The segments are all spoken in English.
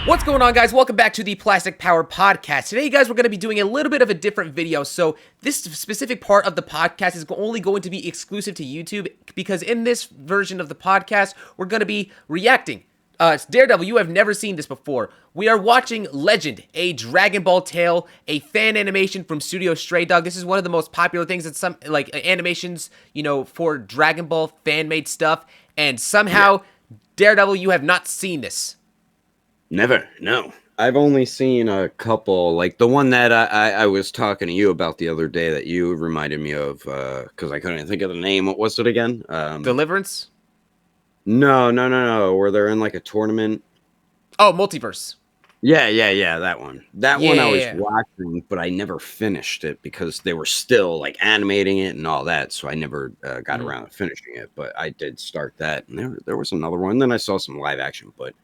What's going on, guys? Welcome back to the Plastic Power Podcast. Today, guys, we're going to be doing a little bit of a different video. So this specific part of the podcast is only going to be exclusive to YouTube because in this version of the podcast, we're going to be reacting. Daredevil, you have never seen this before. We are watching Legend, a Dragon Ball tale, a fan animation from Studio Stray Dog. This is one of the most popular things in some animations, for Dragon Ball fan-made stuff. And somehow, Daredevil, you have not seen this. Never, no. I've only seen a couple, like the one that I was talking to you about the other day that you reminded me of, because I couldn't think of the name. What was it again? Deliverance? No. Where they're in like a tournament. Oh, Multiverse. Yeah, that one. That one I was watching, but I never finished it because they were still like animating it and all that, so I never got around to finishing it. But I did start that, and there was another one. Then I saw some live action, but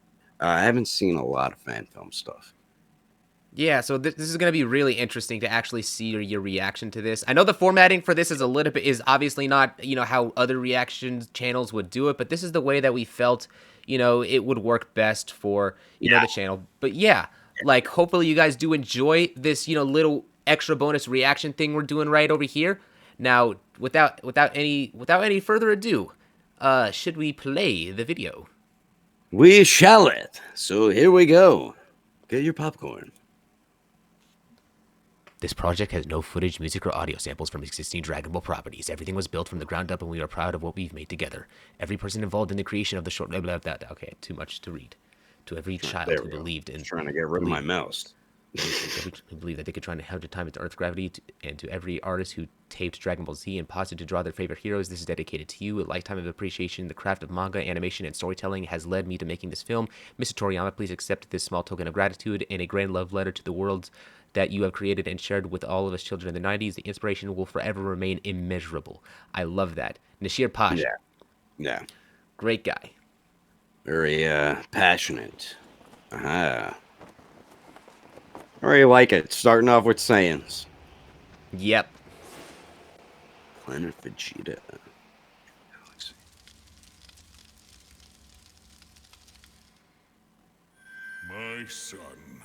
I haven't seen a lot of fan film stuff. Yeah, so this is going to be really interesting to actually see your reaction to this. I know the formatting for this is obviously not, how other reaction channels would do it, but this is the way that we felt, it would work best for, the channel. But yeah, hopefully you guys do enjoy this, little extra bonus reaction thing we're doing right over here. Now, without any further ado, should we play the video? We shall it. So here we go. Get your popcorn. This project has no footage, music, or audio samples from existing Dragon Ball properties. Everything was built from the ground up, and we are proud of what we've made together. Every person involved in the creation of the short... Okay, too much to read. To every child who believed in... Trying to get rid of my mouse. Who believed that they could try to have the time into Earth gravity, and to every artist who taped Dragon Ball Z and paused it to draw their favorite heroes, this is dedicated to you. A lifetime of appreciation, the craft of manga, animation, and storytelling has led me to making this film. Mr. Toriyama, please accept this small token of gratitude and a grand love letter to the worlds that you have created and shared with all of us children in the 90s. The inspiration will forever remain immeasurable. I love that. Nashir Pasha. Yeah. Great guy. Very passionate. I already like it. Starting off with Saiyans. Yep. Planet Vegeta. My son,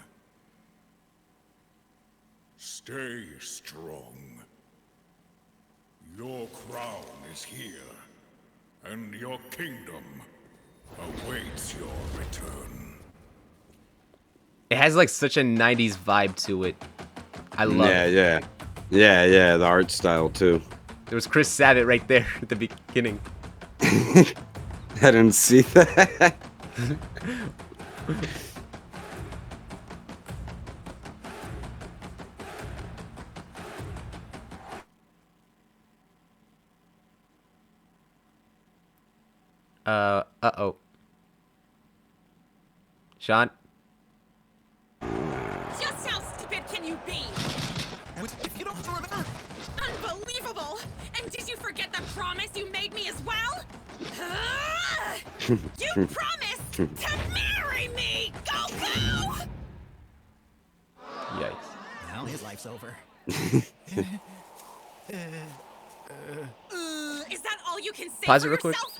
stay strong. Your crown is here, and your kingdom awaits your return. It has such a 90s vibe to it. I love it. Yeah, the art style too. There was Chris Sabat right there at the beginning. I didn't see that. Uh-oh. Sean? Just how stupid can you be? If you don't remember... Unbelievable! And did you forget the promise you made me as well? You promised to marry me, Goku! Yikes. Well, his life's over. Is that all you can say Pause for it real quick. yourself?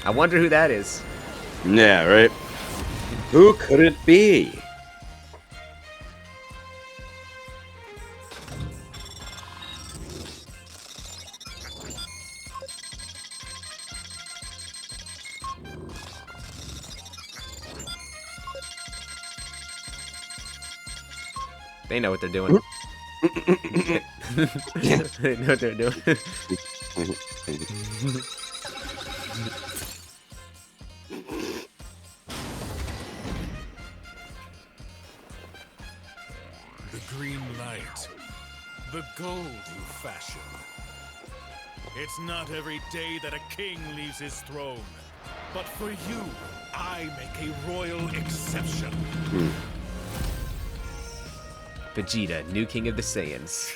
I wonder who that is. Yeah, right? Who could it be? They know what they're doing. They know what they're doing. The green light, the gold you fashion. It's not every day that a king leaves his throne, but for you, I make a royal exception. Vegeta, new king of the Saiyans.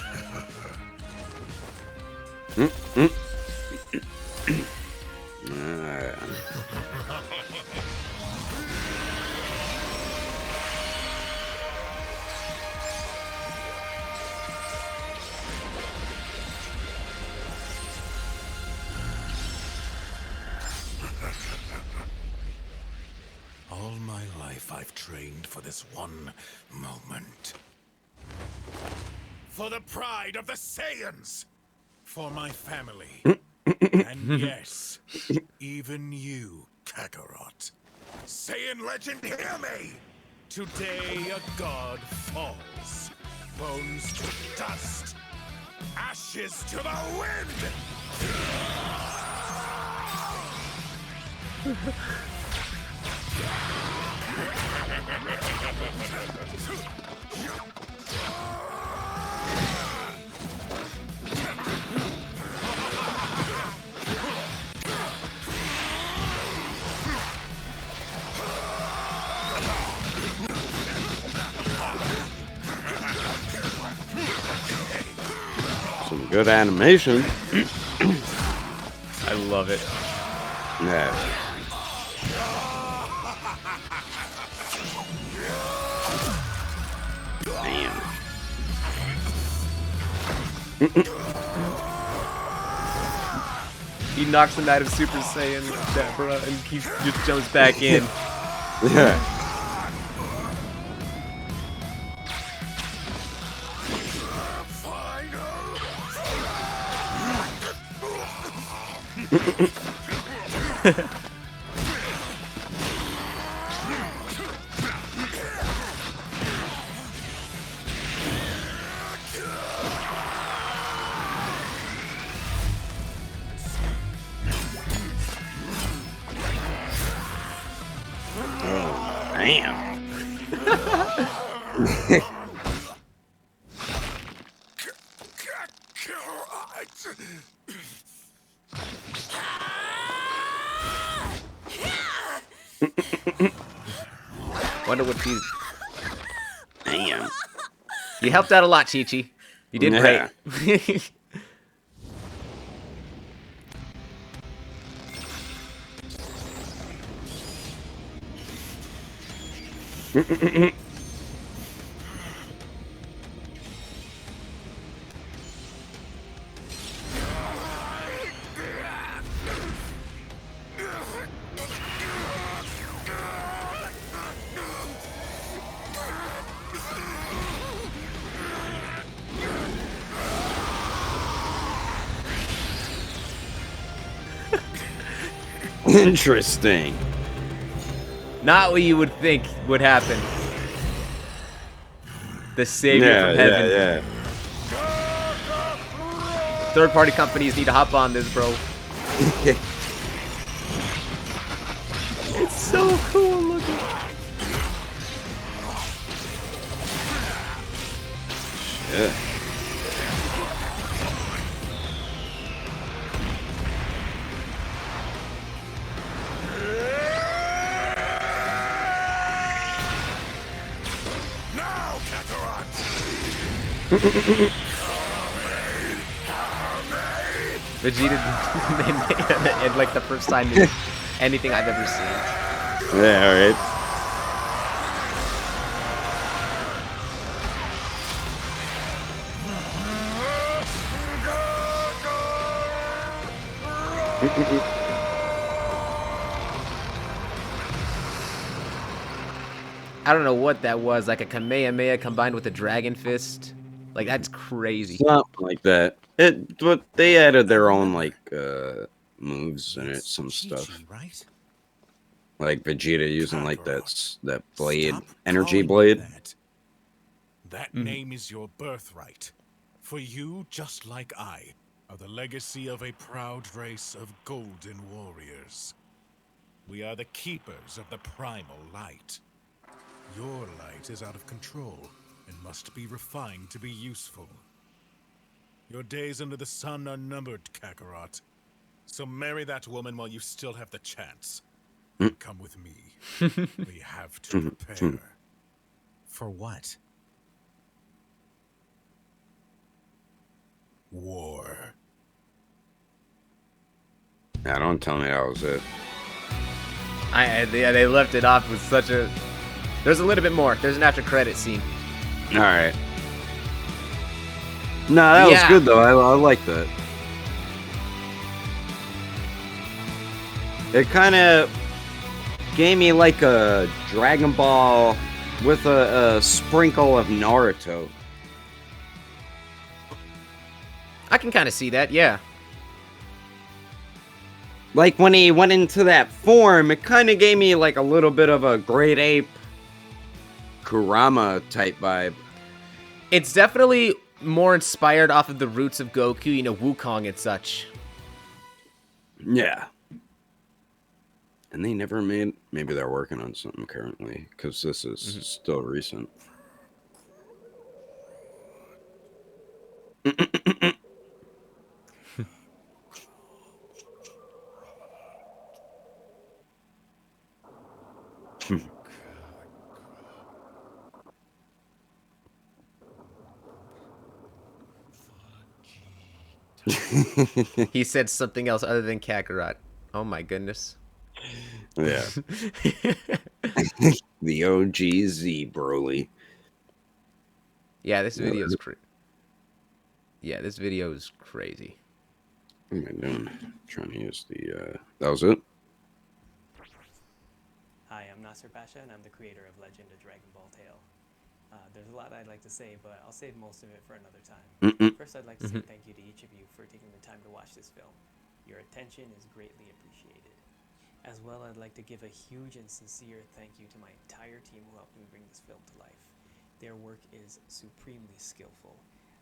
All my life I've trained for this one moment. For the pride of the Saiyans! For my family. And yes, even you, Kakarot. Saiyan legend, hear me! Today a god falls. Bones to dust. Ashes to the wind! Some good animation. I love it. Yeah. Damn. He knocks him out of Super Saiyan, Deborah, and he just jumps back in. Yeah. Damn. Wonder what she's. Damn. You helped out a lot, Chi-Chi. You did Yeah. great. Interesting. Not what you would think would happen. The savior from heaven. Yeah. Third-party companies need to hop on this, bro. It's so cool looking. Yeah. Now, Kakarot! Vegeta and like the first time in anything I've ever seen. Yeah, alright. I don't know what that was, like a Kamehameha combined with a Dragon Fist. Like, that's crazy. Something like that. But they added their own like moves in it, some stuff. Chi-Chi, right? Like Vegeta using like that blade, Stop energy calling me blade. That, that name is your birthright. For you, just like I, are the legacy of a proud race of golden warriors. We are the keepers of the primal light. Your light is out of control and must be refined to be useful. Your days under the sun are numbered, Kakarot. So marry that woman while you still have the chance. Come with me. We have to prepare. For what? War. Now, don't tell me that was it. Yeah, they left it off with such a. There's a little bit more. There's an after credit scene. All right. No, that was good though. I like that. It kind of gave me like a Dragon Ball with a sprinkle of Naruto. I can kind of see that, yeah. Like when he went into that form, it kind of gave me like a little bit of a Great Ape Kurama type vibe. It's definitely more inspired off of the roots of Goku, you know, Wukong and such. Yeah. And they never made... Maybe they're working on something currently, because this is still recent. He said something else other than Kakarot. Oh my goodness. Yeah. The OG Z Broly. Yeah, this video is this video is crazy. What am I doing? Trying to use the that was it? Hi, I'm Nasser Pasha, and I'm the creator of Legend of Dragon Ball Tale. There's a lot I'd like to say, but I'll save most of it for another time. First, I'd like to say thank you to each of you for taking the time to watch this film. Your attention is greatly appreciated. As well, I'd like to give a huge and sincere thank you to my entire team who helped me bring this film to life. Their work is supremely skillful.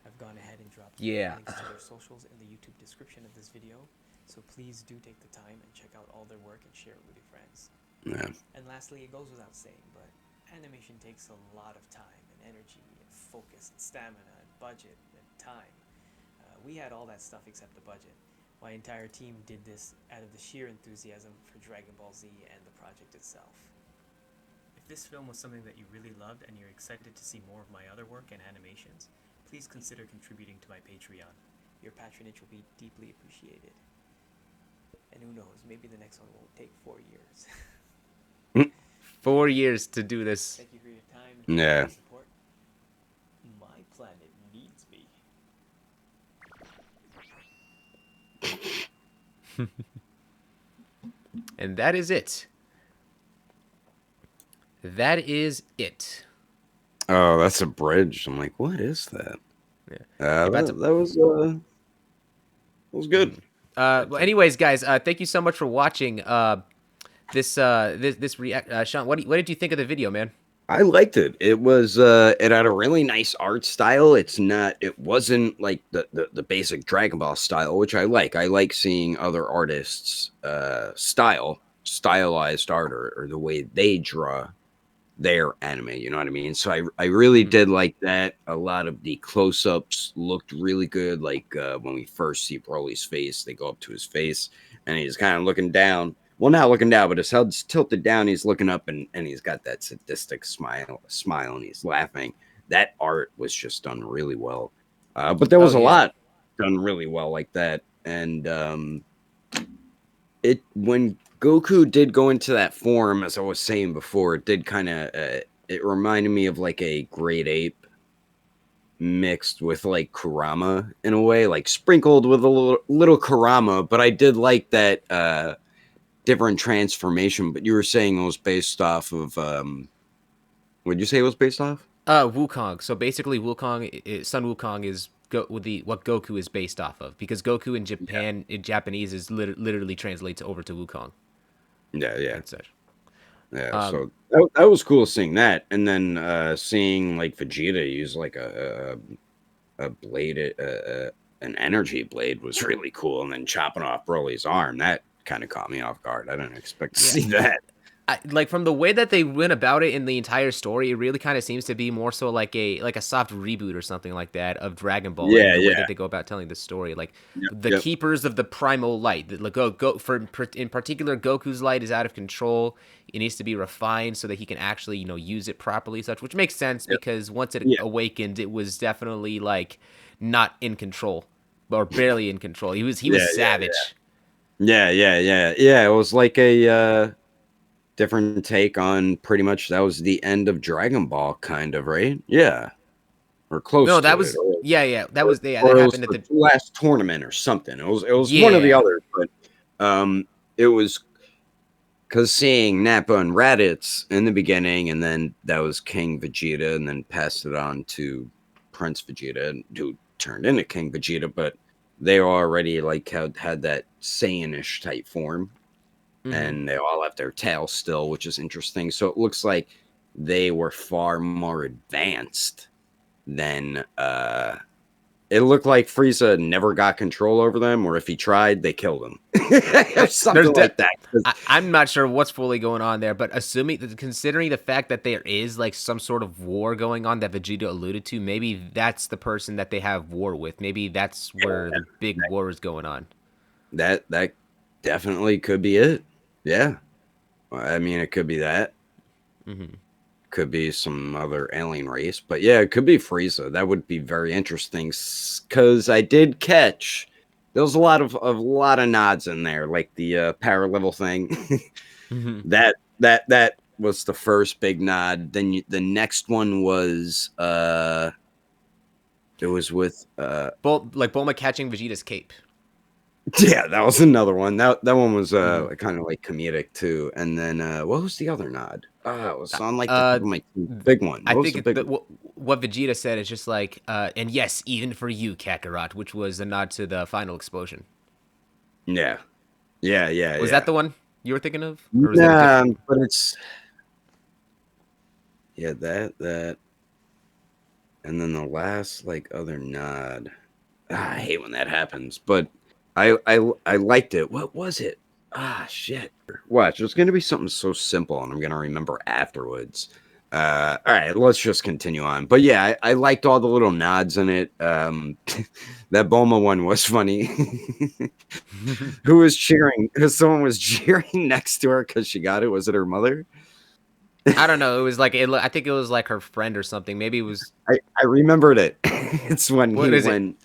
I've gone ahead and dropped links to their socials in the YouTube description of this video, so please do take the time and check out all their work and share it with your friends. Yeah. And lastly, it goes without saying, but animation takes a lot of time and energy and focus and stamina and budget and time. We had all that stuff except the budget. My entire team did this out of the sheer enthusiasm for Dragon Ball Z and the project itself. If this film was something that you really loved and you're excited to see more of my other work and animations, please consider contributing to my Patreon. Your patronage will be deeply appreciated. And who knows, maybe the next one won't take 4 years. 4 years to do this. Thank you for your time Yeah. and support. My planet needs me. And that is it. That is it. Oh, that's a bridge. I'm like, what is that? Yeah. That was good. Well, anyways, guys, thank you so much for watching this react. Sean, what did you think of the video, man? I liked it. It was it had a really nice art style. It wasn't like the basic Dragon Ball style, which I like. I like seeing other artists stylized art or the way they draw their anime, you know what I mean? So I really did like that. A lot of the close-ups looked really good. Like when we first see Broly's face, they go up to his face and he's kind of looking down. Well, not looking down, but his head's tilted down. He's looking up and he's got that sadistic smile and he's laughing. That art was just done really well. But there was a lot done really well like that. And when Goku did go into that form, as I was saying before, it did kind of it reminded me of like a Great Ape mixed with like Kurama in a way, like sprinkled with a little Kurama. But I did like that different transformation. But you were saying it was based off of what did you say it was based off? Wukong. So basically, Sun Wukong is what Goku is based off of, because Goku in Japan in Japanese is literally translates over to Wukong. Yeah. And such. Yeah, so that was cool seeing that, and then seeing like Vegeta use like a blade, an energy blade was really cool, and then chopping off Broly's arm, that kind of caught me off guard. I didn't expect to see that. like from the way that they went about it in the entire story, it really kind of seems to be more so like a soft reboot or something like that of Dragon Ball. Like Yeah, the way yeah. that they go about telling the story, like Yep, the yep. keepers of the primal light. Like in particular, Goku's light is out of control. It needs to be refined so that he can actually use it properly, such which makes sense Yep. because once it Yeah. awakened, it was definitely like not in control or barely in control. He was Yeah, savage. Yeah. It was like a different take on pretty much that was the end of Dragon Ball, kind of, right? Yeah, or close No, to that it, was or, that was that or it was happened at the the last tournament or something. It was one or the yeah. other, but it was because seeing Nappa and Raditz in the beginning, and then that was King Vegeta, and then passed it on to Prince Vegeta, who turned into King Vegeta, but they already like had that Saiyanish type form, and they all have their tails still, which is interesting. So it looks like they were far more advanced than it looked like Frieza never got control over them, or if he tried, they killed him. Or something like that. I'm not sure what's fully going on there, but considering the fact that there is like some sort of war going on that Vegeta alluded to, maybe that's the person that they have war with. Maybe that's where the big war is going on. That definitely could be it. Yeah. I mean, it could be that. Could be some other alien race, but yeah, it could be Frieza. That would be very interesting because I did catch there was a lot of nods in there, like the power level thing. That was the first big nod. Then the next one was it was with Bulma catching Vegeta's cape. yeah, that was another one. That one was kind of like comedic too. And then what was the other nod? It was on like the big one. I think what Vegeta said is just like, and yes, even for you, Kakarot, which was a nod to the final explosion. Yeah. Was that the one you were thinking of? Or was that but it's that, and then the last like other nod. I hate when that happens, but I liked it. What was it? Shit. Watch, there's gonna be something so simple, and I'm gonna remember afterwards. All right, let's just continue on. But yeah, I liked all the little nods in it. That Bulma one was funny. Who was cheering? Because someone was cheering next to her because she got it. Was it her mother? I don't know. It was like I think it was like her friend or something. Maybe it was. I remembered it. It's when what he is went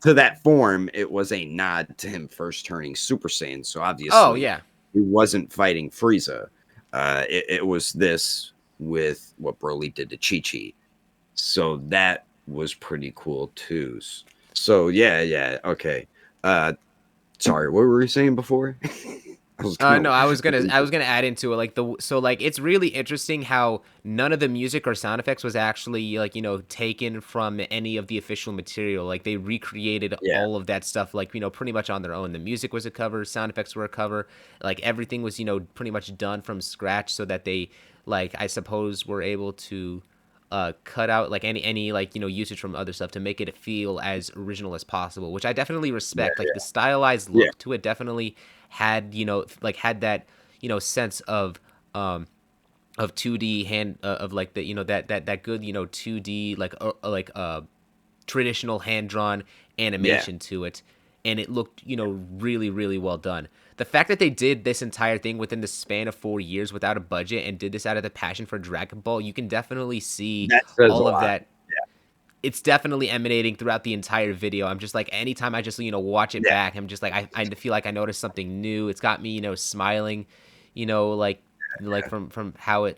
to that form. It was a nod to him first turning Super Saiyan. So obviously, oh yeah, he wasn't fighting Frieza. It was this with what Broly did to Chi-Chi. So that was pretty cool too. So yeah, okay. Sorry, what were we saying before? No, I was gonna add into it like it's really interesting how none of the music or sound effects was actually like taken from any of the official material. Like they recreated all of that stuff like pretty much on their own. The music was a cover, sound effects were a cover, like everything was pretty much done from scratch so that they like I suppose were able to cut out like any like usage from other stuff to make it feel as original as possible, which I definitely respect. The stylized look to it definitely had had that sense of 2D hand of like the that good 2D like traditional hand drawn animation to it, and it looked really really well done. The fact that they did this entire thing within the span of 4 years without a budget and did this out of the passion for Dragon Ball, you can definitely see all of that. It's definitely emanating throughout the entire video. I'm just like, anytime I just watch it back, I'm just like I feel like I noticed something new. It's got me smiling, like from how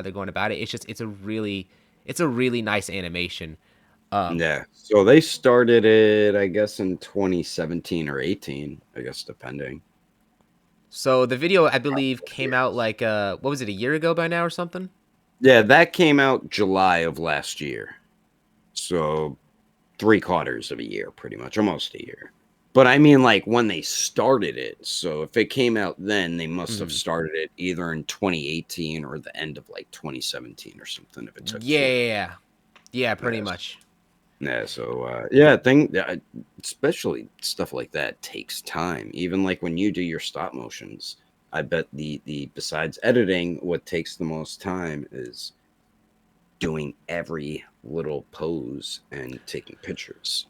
they're going about it. It's just it's a really nice animation. So they started it, I guess, in 2017 or 18, I guess, depending. So the video, I believe, came out like what was it, a year ago by now or something? Yeah, that came out July of last year. So 3/4 of a year, pretty much, almost a year. But I mean, like when they started it. So if it came out then, they must have started it either in 2018 or the end of like 2017 or something. If it took pretty much. Yeah, so especially stuff like that takes time. Even like when you do your stop motions, I bet the besides editing, what takes the most time is doing every little pose and taking pictures.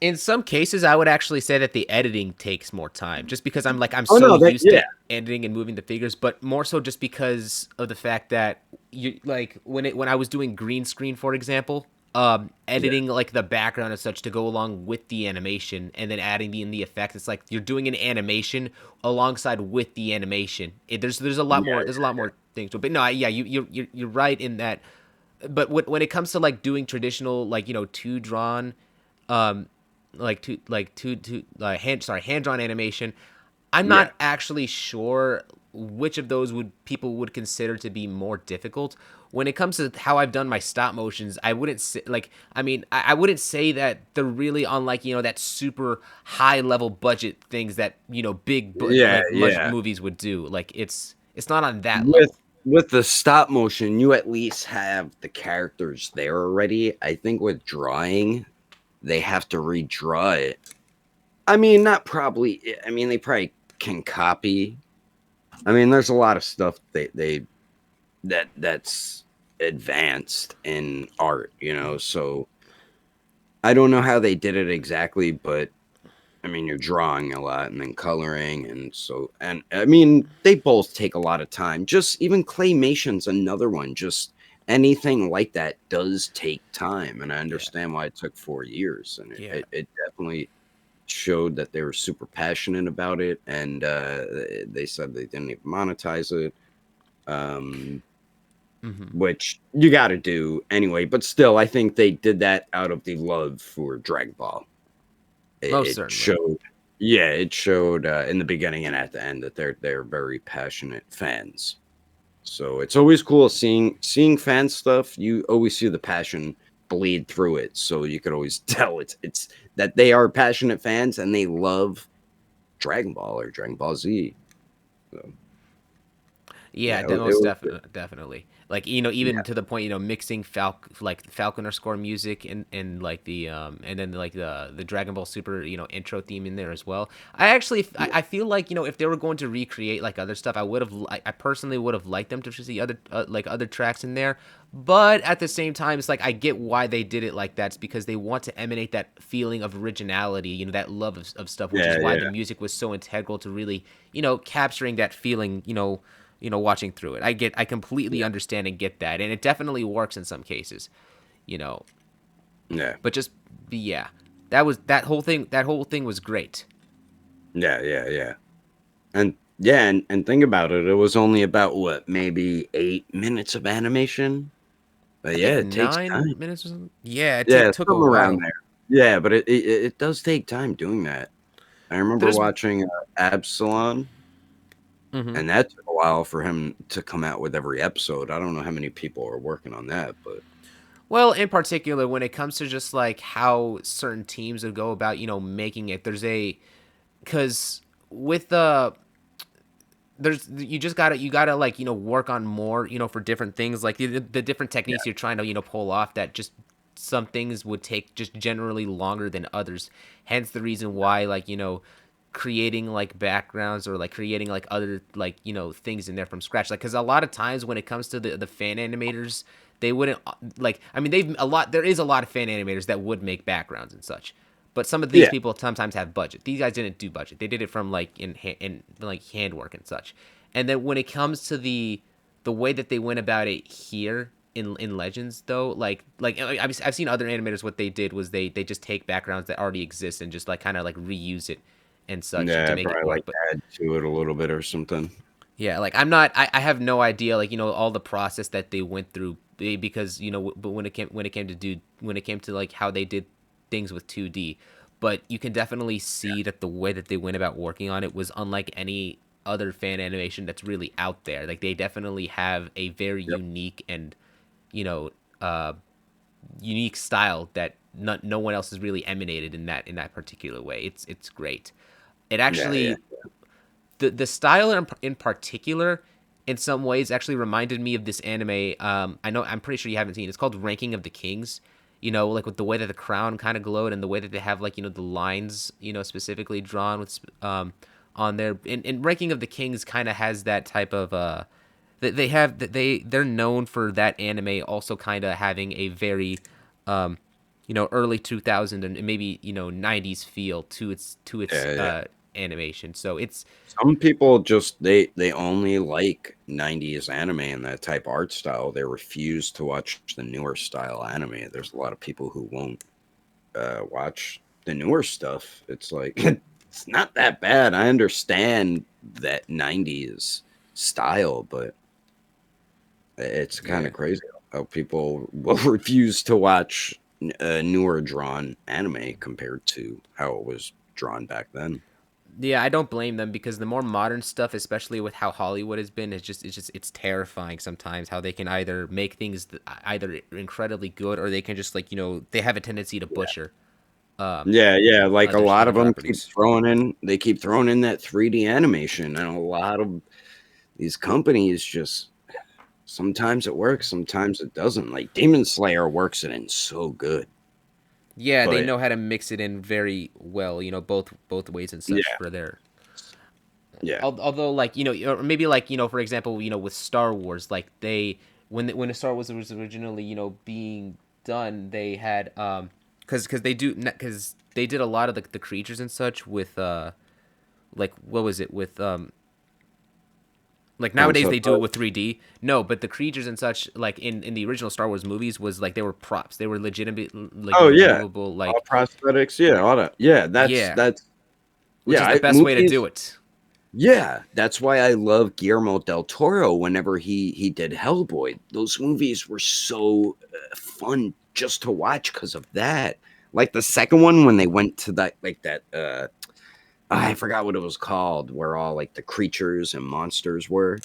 In some cases, I would actually say that the editing takes more time, just because I'm Oh so no, used to editing and moving the figures, but more so just because of the fact that you like when I was doing green screen, for example, editing like the background and such to go along with the animation, and then adding in the effects. It's like you're doing an animation alongside with the animation. There's a lot more things to it. But no, yeah, you're right in that. But when it comes to like doing traditional like two drawn um hand drawn animation, I'm not actually sure which of those people would consider to be more difficult. When it comes to how I've done my stop motions, I wouldn't say I wouldn't say that they're really on like that super high level budget things that movies would do. Like it's not on that level. With the stop motion, you at least have the characters there already. I think with drawing, they have to redraw it. I mean, not probably. I mean, they probably can copy. I mean, there's a lot of stuff that's advanced in art, So I don't know how they did it exactly, but I mean, you're drawing a lot and then coloring, and I mean, they both take a lot of time. Just even claymation's another one. Just anything like that does take time, and I understand why it took 4 years, and it definitely showed that they were super passionate about it, and they said they didn't even monetize it, which you got to do anyway. But still, I think they did that out of the love for Dragon Ball. It showed in the beginning and at the end that they're very passionate fans. So it's always cool seeing fan stuff. You always see the passion bleed through it, so you could always tell it's that they are passionate fans and they love Dragon Ball or Dragon Ball Z. So, most definitely. Like even to the point mixing Falconer score music and like the and then like the Dragon Ball Super intro theme in there as well. I feel like if they were going to recreate like other stuff, I personally would have liked them to see other other tracks in there. But at the same time, it's like I get why they did it like that. It's because they want to emanate that feeling of originality, that love of stuff, which is why the music was so integral to really capturing that feeling. Watching through it, I completely understand and get that, and it definitely works in some cases, But that whole thing was great. And think about it. It was only about what, maybe 8 minutes of animation, but it takes 9 minutes or something. It took a something while. around there. Yeah, but it does take time doing that. I remember watching Absalom. And that took a while for him to come out with every episode. I don't know how many people are working on that, but well, in particular, when it comes to just like how certain teams would go about, making it, because with you gotta like work on more for different things, like the different techniques you're trying to pull off, that just some things would take just generally longer than others. Hence the reason why like creating like backgrounds or like creating like other like things in there from scratch, like because a lot of times when it comes to the fan animators, they wouldn't there is a lot of fan animators that would make backgrounds and such, but some of these people sometimes have budget. These guys didn't do budget. They did it from like in like handwork and such. And then when it comes to the way that they went about it here in Legends, though, like I've seen other animators, what they did was they just take backgrounds that already exist and just like kind of like reuse it and such to make it work. Like add to it a little bit or something. Yeah, like I have no idea like all the process that they went through, because but when it came to like how they did things with 2D, but you can definitely see that the way that they went about working on it was unlike any other fan animation that's really out there. Like they definitely have a very unique and unique style that no one else has really emanated in that particular way. It's great. It actually the style in particular in some ways actually reminded me of this anime. I'm pretty sure you haven't seen. It's called Ranking of the Kings. Like with the way that the crown kind of glowed and the way that they have like the lines specifically drawn with on there. And Ranking of the Kings kind of has that type of they're known for that anime also kind of having a very early 2000 and maybe 90s feel to its animation. So it's Some people just they only like 90s anime and that type art style. They refuse to watch the newer style anime. There's a lot of people who won't watch the newer stuff. It's like it's not that bad. I understand that 90s style, but it's kind of crazy how people will refuse to watch newer drawn anime compared to how it was drawn back then. Yeah, I don't blame them because the more modern stuff, especially with how Hollywood has been, it's terrifying sometimes how they can either make things either incredibly good or they can just they have a tendency to butcher. Yeah, like a Other lot of them properties. keep throwing in that 3D animation, and a lot of these companies just sometimes it works, sometimes it doesn't. Like Demon Slayer works it in so good. Yeah, they But know how to mix it in very well, both ways and such yeah, for their. yeah. Although, or maybe for example, with Star Wars, like when the Star Wars was originally, being done, they had because they did a lot of the creatures and such with like what was it with like nowadays they Concept do it art. with 3D. No, but the creatures and such like in the original Star Wars movies was like they were props. They were legitimate Oh yeah, movable all prosthetics. Yeah, all that. Yeah, yeah, that's which yeah. is the best way to Movies. do it. Yeah, that's why I love Guillermo del Toro. Whenever he did Hellboy, those movies were so fun just to watch because of that. Like the second one when they went to that I forgot what it was called, where all like the creatures and monsters were.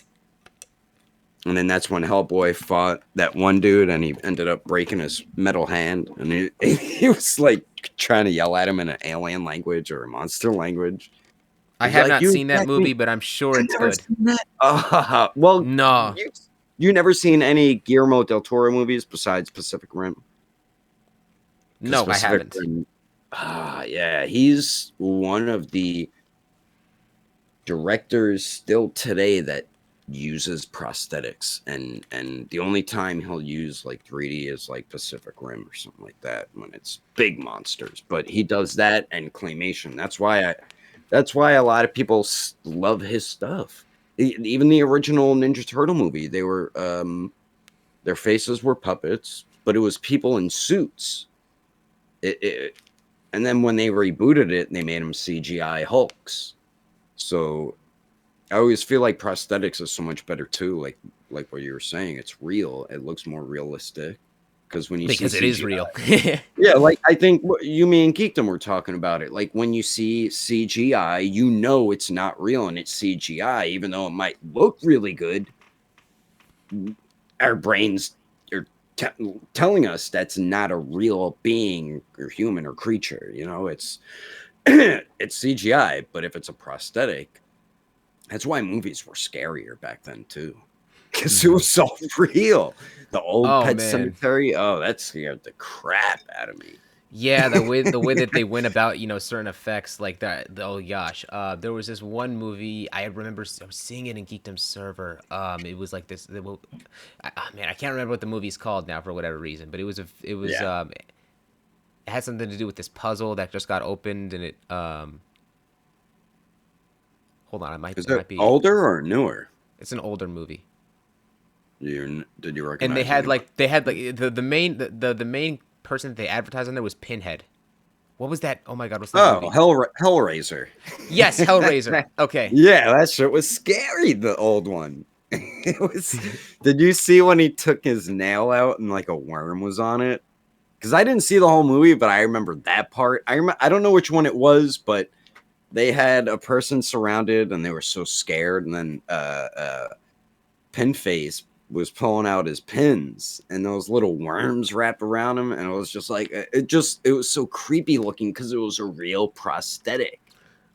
And then that's when Hellboy fought that one dude and he ended up breaking his metal hand. And he was like trying to yell at him in an alien language or a monster language. I He's have like, not "You seen that attacked me." movie, but I'm sure I've it's never good. seen that. Well, No, you never seen any Guillermo del Toro movies besides Pacific Rim? 'Cause no, I Pacific haven't. Rim, yeah, he's one of the directors still today that uses prosthetics, and the only time he'll use like 3D is like Pacific Rim or something like that when it's big monsters. But he does that and claymation. That's why a lot of people love his stuff. Even the original Ninja Turtle movie, they were their faces were puppets, but it was people in suits. And then when they rebooted it, they made them CGI Hulks. So I always feel like prosthetics is so much better too. Like what you were saying, it's real. It looks more realistic because when you Because see it is CGI, real. yeah, like I think you, me, and Geekdom were talking about it. Like when you see CGI, you know it's not real and it's CGI, even though it might look really good. Our brains are telling us that's not a real being or human or creature. You know, it's it's CGI, but if it's a prosthetic, that's why movies were scarier back then too, because it was so real. The old Oh Pet man, Cemetery, oh, that scared the crap out of me. yeah, the way that they went about certain effects like that. Oh gosh, there was this one movie I remember I was seeing it in Geekdom server. It was like this. Man, I can't remember what the movie's called now for whatever reason, but Yeah. it had something to do with this puzzle that just got opened and it hold on, Is it it might be older or newer? it's an older movie. Did you And recognize anyone? the main person that they advertised on there was Pinhead. What was that? Oh my god, what's that Oh, movie? Hellraiser. Yes, Hellraiser. Okay. Yeah, that shit was scary. The old one. It was. Did you see when he took his nail out and like a worm was on it? Because I didn't see the whole movie, but I remember that part. I don't know which one it was, but they had a person surrounded and they were so scared, and then Pinface was pulling out his pins and those little worms wrapped around him, and it was just like it was so creepy looking because it was a real prosthetic.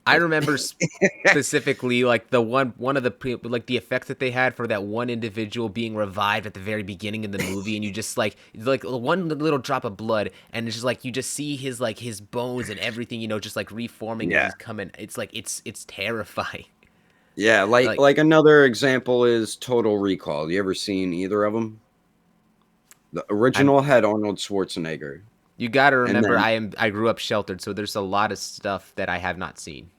I remember specifically like one of the like the effects that they had for that one individual being revived at the very beginning of the movie, and you just like one little drop of blood, and it's just like you just see his like his bones and everything, just like reforming as Yeah. he's coming. It's like it's terrifying. Yeah, like another example is Total Recall. You ever seen either of them? The original had Arnold Schwarzenegger, You got to and remember, then I grew up sheltered, so there's a lot of stuff that I have not seen.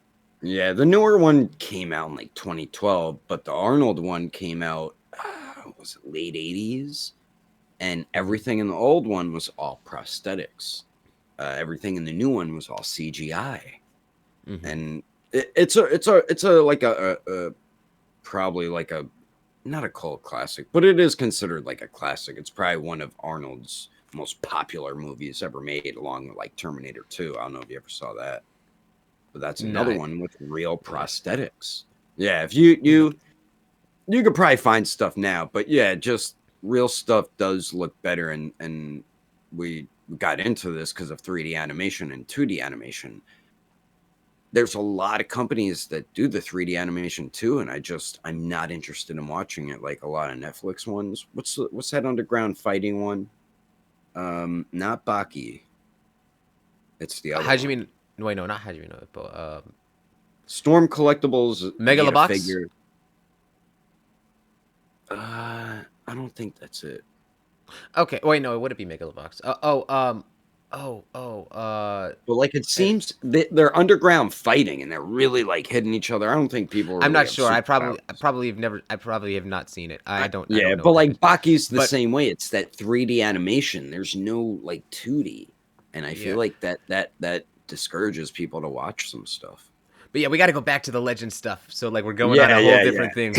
yeah, the newer one came out in like 2012, but the Arnold one came out was it late 80s, and everything in the old one was all prosthetics. Everything in the new one was all CGI, and it's a like a probably like a not a cult classic, but it is considered like a classic. It's probably one of Arnold's most popular movies ever made, along with like Terminator 2. I don't know if you ever saw that, but that's another No. one with real prosthetics. Yeah, if you could probably find stuff now, but yeah, just real stuff does look better, and we got into this because of 3D animation and 2D animation. There's a lot of companies that do the 3D animation too, and I'm not interested in watching it like a lot of Netflix ones. What's that underground fighting one? Not Baki. It's the other How'd you one. mean? Wait, no, not how'd you mean? But Storm Collectibles made a Megalobox? figure. I don't think that's it. Okay, wait, no, it wouldn't be Megalobox. But like it seems they're underground fighting and they're really like hitting each other. I don't think people I'm really not have sure. I superpowers. probably have not seen it. I don't Yeah, know but what that like is. Baki's the But- same way. It's that 3D animation. There's no like 2D, and I feel Yeah. like that discourages people to watch some stuff. But yeah, we got to go back to the legend stuff. So like we're going on a whole different thing.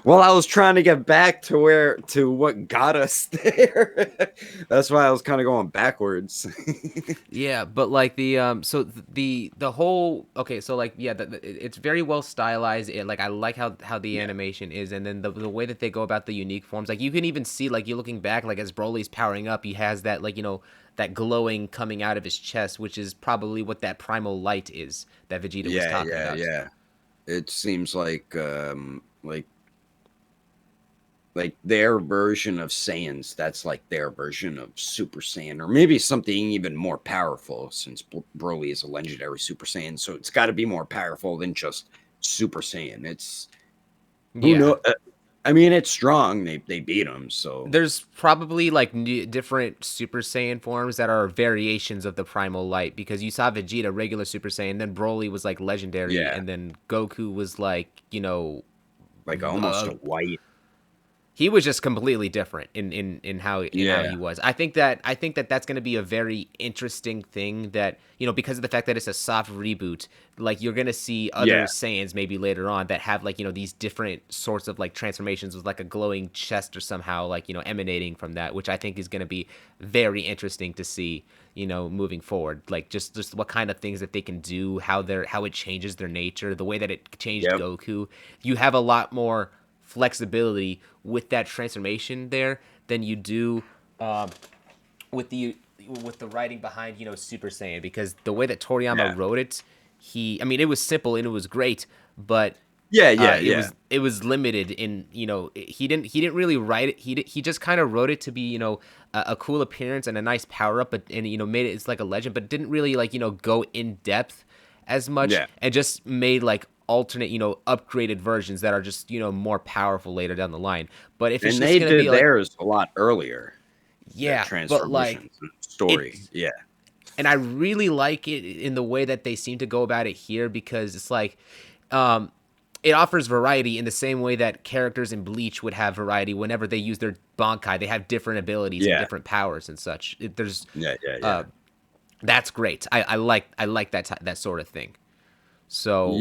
Well, I was trying to get back to what got us there. That's why I was kind of going backwards. Yeah, but like so the whole so like yeah, it's very well stylized. Like I like how the animation is, and then the way that they go about the unique forms. Like you can even see like you looking back, like as Broly's powering up, he has that like that glowing coming out of his chest, which is probably what that primal light is that Vegeta was talking about. Yeah. It seems like their version of Saiyans, that's like their version of Super Saiyan, or maybe something even more powerful, since Broly is a legendary Super Saiyan, so it's got to be more powerful than just Super Saiyan. It's who know. I mean, it's strong. They beat him, so there's probably like different Super Saiyan forms that are variations of the primal light, because you saw Vegeta regular Super Saiyan, then Broly was like legendary, and then Goku was like like almost a white. He was just completely different in how he was. I think that that's going to be a very interesting thing that, because of the fact that it's a soft reboot, like you're going to see other Saiyans maybe later on that have like, these different sorts of like transformations with like a glowing chest or somehow like, emanating from that, which I think is going to be very interesting to see, moving forward. Like just what kind of things that they can do, how it changes their nature, the way that it changed Goku. You have a lot more flexibility with that transformation there than you do with the writing behind Super Saiyan, because the way that Toriyama wrote it, it was simple and it was great, but it was limited in he didn't really write it. He just kind of wrote it to be a cool appearance and a nice power up, but made it it's like a legend, but didn't really like go in depth as much, and just made like alternate upgraded versions that are just more powerful later down the line. But if it's and just they gonna did be like, theirs a lot earlier, but like story, and I really like it in the way that they seem to go about it here, because it's like it offers variety in the same way that characters in Bleach would have variety whenever they use their Bankai. They have different abilities and different powers and such. There's that's great. I like that sort of thing. So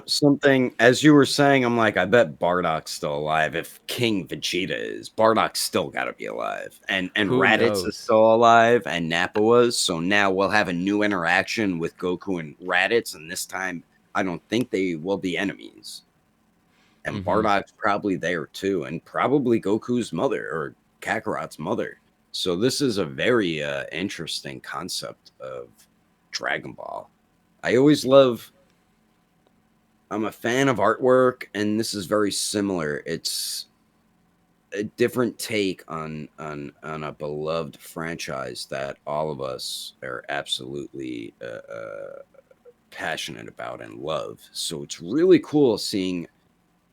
something, as you were saying, I'm like, I bet Bardock's still alive. If King Vegeta is, Bardock's still got to be alive, and Raditz is still alive, and Nappa was. So now we'll have a new interaction with Goku and Raditz, and this time I don't think they will be enemies. And Bardock's probably there too, and probably Goku's mother or Kakarot's mother. So this is a very interesting concept of Dragon Ball. I always love I'm a fan of artwork, and this is very similar. It's a different take on a beloved franchise that all of us are absolutely passionate about and love. So it's really cool seeing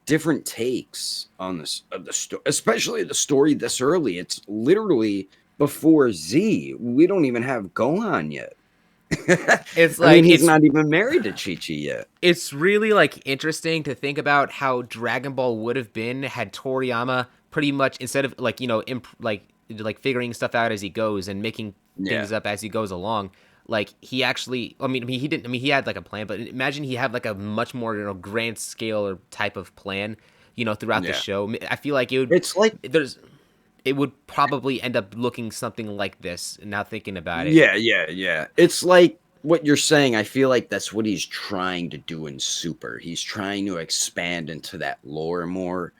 different takes on this of the story, especially the story this early. It's literally before Z. We don't even have Gohan yet. It's I mean, like he's not even married to Chi-Chi yet. it's really like interesting to think about how Dragon Ball would have been had Toriyama pretty much instead of like like figuring stuff out as he goes and making Yeah, things up as he goes along. Like he actually, he didn't. I mean, he had like a plan, but imagine he had like a much more grand scale or type of plan, throughout the yeah. show. I feel like it would It's like, it would probably end up looking something like this. Now thinking about it, yeah. It's like what you're saying. I feel like that's what he's trying to do in Super. He's trying to expand into that lore more.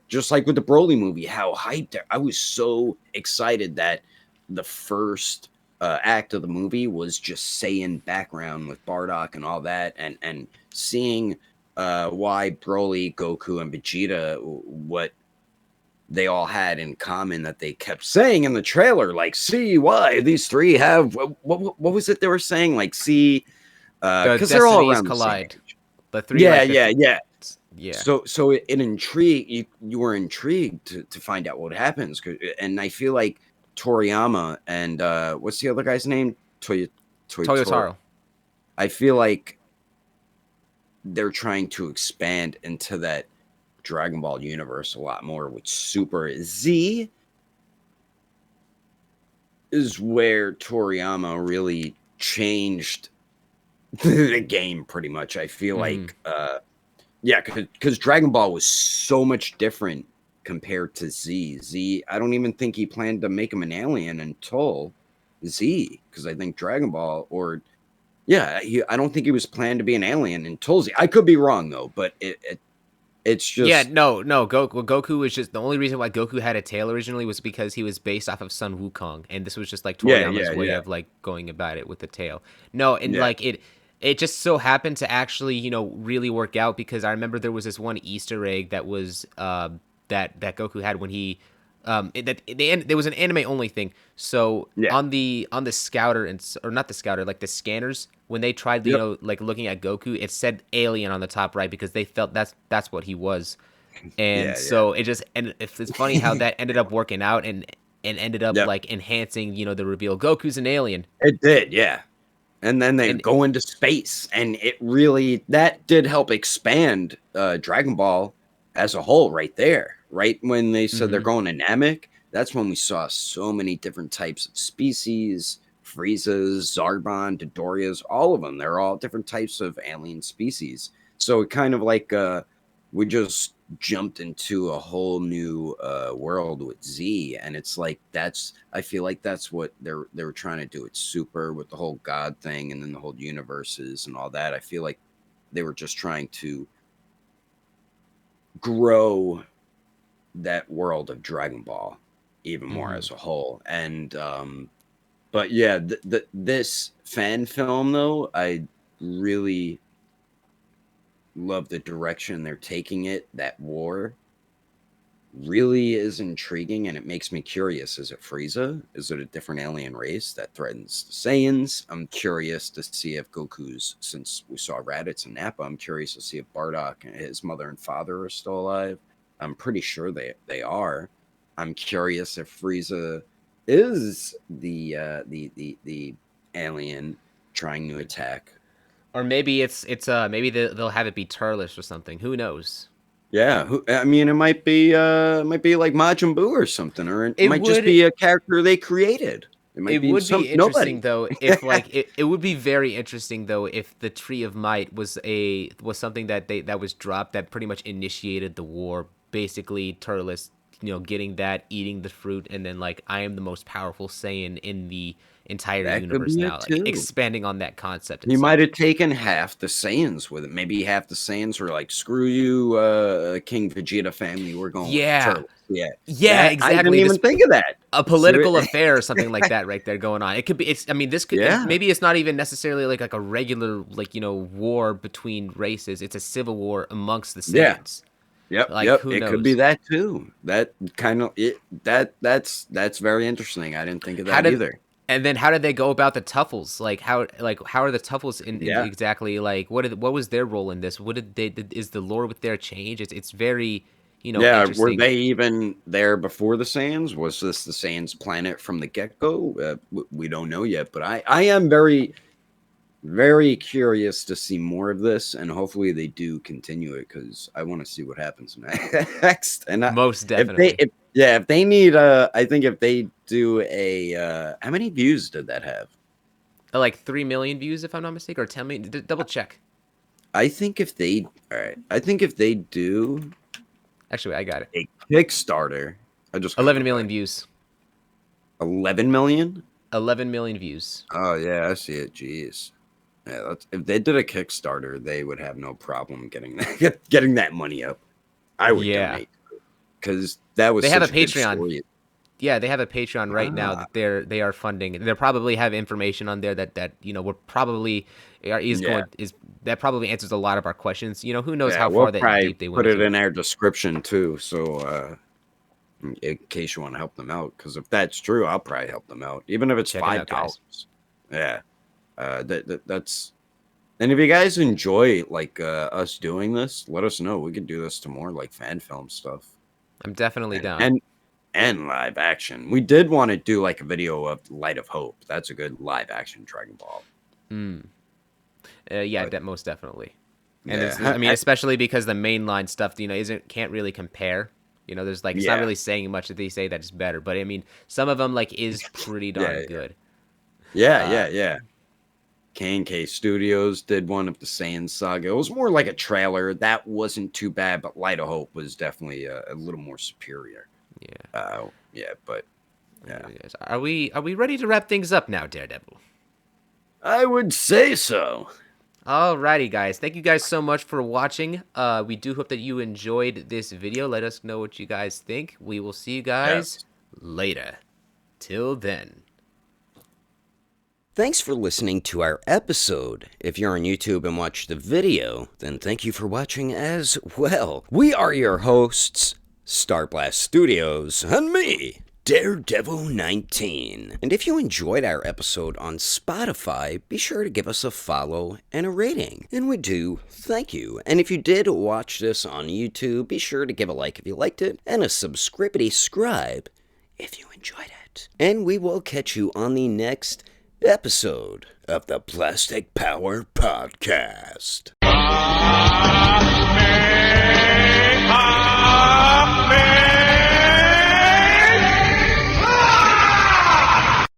Just like with the Broly movie, how hyped I was so excited that the first act of the movie was just Saiyan background with Bardock and all that, and seeing why Broly, Goku, and Vegeta, what they all had in common that they kept saying in the trailer, like, see why these three have what was it they were saying, like, see, the because they're all destinies around the same collide. age. The three, Yeah, like yeah, yeah. yeah. So it intrigued you were intrigued to find out what happens, and I feel like Toriyama and what's the other guy's name, Toyotaro. Toyotaro. I feel like they're trying to expand into that Dragon Ball universe a lot more with Super. Z is where Toriyama really changed the game pretty much. I feel like yeah, because Dragon Ball was so much different compared to Z. I don't even think he planned to make him an alien until Z, because I think Dragon Ball, or yeah, I don't think he was planned to be an alien until Z. I could be wrong though, but it's Yeah, just no. Goku was just the only reason why Goku had a tail originally was because he was based off of Sun Wukong, and this was just like Toriyama's way of like going about it with the tail. No, and yeah, like it just so happened to actually really work out because I remember there was this one Easter egg that was that Goku had when he there was an anime only thing. So yeah, on the scouter or not the scouter, like the scanners, when they tried yep, like looking at Goku, it said alien on the top right because they felt that's what he was. And yeah. so it just, and it's funny how that ended up working out and ended up Yep, like enhancing the reveal Goku's an alien. it did, yeah. And then they And go into space, and it really that did help expand Dragon Ball as a whole right there. Right when they said they're mhm. going to Namek, that's when we saw so many different types of species, Friezas, Zarbon, Dodorias, all of them. They're all different types of alien species. So it kind of like we just jumped into a whole new world with Z, and it's like I feel like that's what they were trying to do. It's Super with the whole God thing, and then the whole universes and all that. I feel like they were just trying to grow that world of Dragon Ball even more Mhm. as a whole. And but yeah, this fan film though, I really love the direction they're taking it. That war really is intriguing, and it makes me curious. Is it Frieza? Is it a different alien race that threatens the Saiyans? I'm curious to see if Goku's, since we saw Raditz and Nappa, I'm curious to see if Bardock and his mother and father are still alive. I'm pretty sure they are. I'm curious if Frieza is the alien trying to attack. Or maybe maybe they'll have it be Turles or something. Who knows? Yeah, I mean, it might be like Majin Buu or something, or it It might just would be a character they created. It might it be would some be interesting nobody. though if like it would be very interesting though if the Tree of Might was something that was dropped that pretty much initiated the war. Basically, Turles getting that, eating the fruit, and then like I am the most powerful Saiyan in the entire That could universe be it now, like too. expanding on that concept. He might have taken half the Saiyans with it. Maybe half the Saiyans were like, "Screw you, King Vegeta family. We're going with the Turtles." Yeah, Exactly. I didn't even think of that. A political affair or something like that right there going on. It could be. It's. I mean, this could. Yeah. Maybe it's not even necessarily like a regular war between races. It's a civil war amongst the Saiyans. Yep. Like, Yep. who It knows? could be that too. That kind of that's very interesting. I didn't think of that either. And then how did they go about the Tuffles? Like how are the Tuffles in exactly like what was their role in this? What is the lore with their change? It's very interesting. Were they even there before the Saiyans? Was this the Saiyans planet from the get-go? We don't know yet, but I am very, very curious to see more of this, and hopefully they do continue it because I want to see what happens next. And most definitely, if they need, I think if they do how many views did that have? Like 3 million views, if I'm not mistaken, or 10 million. Double check. I think if they do. Actually, I got it. A Kickstarter. 11 million views. 11 million? 11 million views. Oh, yeah, I see it. Jeez. Yeah, if they did a Kickstarter, they would have no problem getting that money up. I would donate. Because that was they have a good Patreon. story. Yeah, they have a Patreon right now that they are funding. They probably have information on there that we're probably that probably answers a lot of our questions. Who knows how far that deep they went. Put it in our description too, so in case you want to help them out. Because if that's true, I'll probably help them out, even if it's $5. Yeah, that's. And if you guys enjoy like us doing this, let us know. We could do this to more like fan film stuff. I'm definitely down. And live action. We did want to do like a video of Light of Hope. That's a good live action Dragon Ball. Most definitely. And especially because the mainline stuff, can't really compare. There's like it's not really saying much that they say that it's better, but I mean, some of them like is pretty darn good. Yeah. K&K Studios did one of the Saiyan Saga. It was more like a trailer. That wasn't too bad, but Light of Hope was definitely a little more superior. But Are we ready to wrap things up now, Daredevil? I would say so. Alrighty, guys. Thank you guys so much for watching. We do hope that you enjoyed this video. Let us know what you guys think. We will see you guys later. Till then. Thanks for listening to our episode. If you're on YouTube and watch the video, then thank you for watching as well. We are your hosts, Starblast Studios, and me, Daredevil 19. And if you enjoyed our episode on Spotify, be sure to give us a follow and a rating. And we do thank you. And if you did watch this on YouTube, be sure to give a like if you liked it, and a subscribe if you enjoyed it. And we will catch you on the next episode of the Plastic Power Podcast.